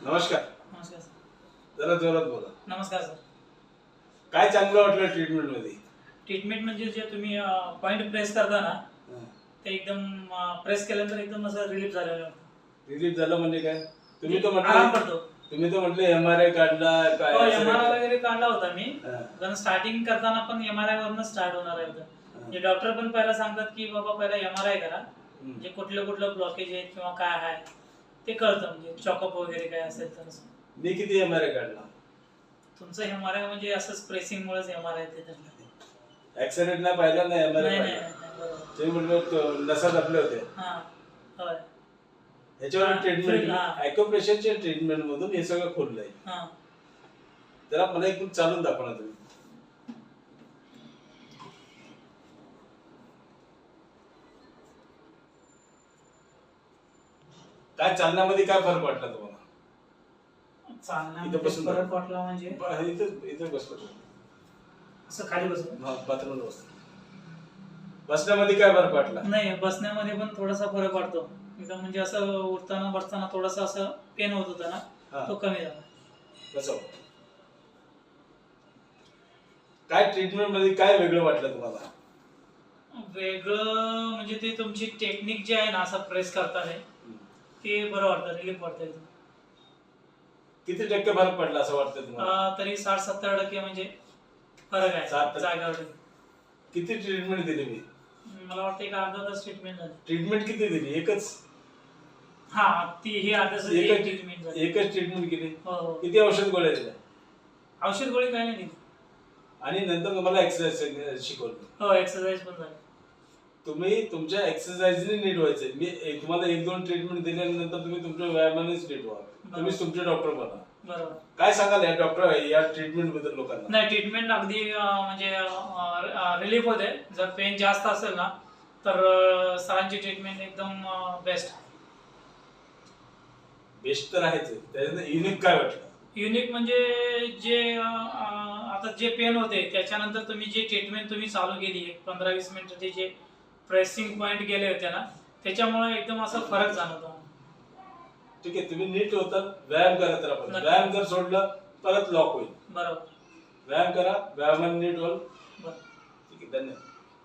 नमस्कार. नमस्कार सर. जरा जोरात बोला. नमस्कार सर. काय चांगलं वाटलं ट्रीटमेंट मध्ये? ट्रीटमेंट म्हणजे जे तुम्ही पॉइंट प्रेस करता ना ते एकदम प्रेस केल्यानंतर एकदम असं रिलीफ झालेलं वाटतं. रिलीफ झालं म्हणजे काय? तुम्ही तर आराम म्हटलं पडतो. तुम्ही तर म्हटले एमआरआय काढला काय? हो, एमआरआय वगैरे काढला होता मी. हा. कारण स्टार्टिंग करताना पण एमआरआय वरून स्टार्ट होणार आहे होतं. म्हणजे डॉक्टर पण पहिला सांगतात की बाबा पहिला एमआरआय करा, म्हणजे कुठलं ब्लॉकेज आहेत किंवा काय आहे ते कळतं, म्हणजे चॉकअप वगैरे काय असेल तर. मी किती एमआरआय काढला? तुमचं एमआरआय म्हणजे असंच प्रेसिंग मुळेच एमआरआय ते धरलं. ऍक्सिडेंट नाही पाहिला ना नाही एमआरआय नाही पाहिला. नाही, बरोबर. तुम्ही म्हटलं नसा दबले होते. हा, होय. ह्याच्यावर हा, ट्रीटमेंट हा. ॲक्युप्रेशरच्या ट्रीटमेंट मधून हे सगळं खोललंय. हा. जरा मला एक चालून दाखवा ना तुम्ही. काय चालण्यामध्ये काय फरक वाटला तुम्हाला? इथं बसून चालण्यामध्ये फरक वाटला म्हणजे इथं बसलो असं खाली बसून. बाथरूमला बसलो. बसण्यामध्ये काय फरक वाटला? नाही, बसण्यामध्ये पण थोडासा फरक वाटतो एकदम, म्हणजे असं उठताना बसताना थोडासा असं पेन होत होता हा. ना, तो कमी झाला. कसं काय ट्रीटमेंट मध्ये काय वेगळं वाटलं तुम्हाला? वेगळं म्हणजे ते तुमची टेक्निक जी आहे ना, असं प्रेस करताना ते बरं वाटतं, रिलीफ वाटतं एकदम. किती टक्के फरक पडला असं वाटतं तुम्हाला? तरी 60-70% म्हणजे फरक आहे 60%. जागेवर. किती ट्रीटमेंट दिली मी? मला वाटतं एक अर्धा तास ट्रीटमेंट झाली. ट्रीटमेंट किती दिली? एकच ती ही अर्धा तास एकच ट्रीटमेंट झाली. एकच ट्रीटमेंट केली? हो. किती औषध गोळ्या दिल्या? औषध गोळी काय नाही दिली. आणि नंतर तुम्हाला एक्सरसाइज शिकवलं. हो, एक्सरसाइज पण झाली. तुम्ही तुमच्या एक्सरसाइजने नीट व्हायचे. मी तुम्हाला 1-2 ट्रीटमेंट दिल्यानंतर तुम्ही तुमच्या व्यायामानेच नीट व्हा. तुम्ही तुमचे डॉक्टर बना. बरोबर. काय सांगाल या डॉक्टर या ट्रीटमेंट बद्दल लोकांना? नाही, ट्रीटमेंट अगदी म्हणजे रिलीफ होते. जर पेन जास्त असेल ना तर सरांची ट्रीटमेंट एकदम बेस्ट. बेस्ट तर आहेच. त्याच्यानं युनिक काय वाटलं? युनिक म्हणजे जे आता जे पेन होते त्याच्यानंतर तुम्ही जे ट्रीटमेंट तुम्ही चालू केली 15-20 मिनिटं, ते जे प्रेसिंग पॉइंट गेले होते ना, त्याच्यामुळे एकदम असा फरक जाणवतो. ठीक आहे, तुम्ही नीट होतात. व्यायाम करा तर आपण. नक्की. व्यायाम जर सोडलं परत लॉक होईल. बरोबर. व्यायाम करा, व्यायामाने नीट व्हाल. बरं. ठीक आहे, धन्यवाद.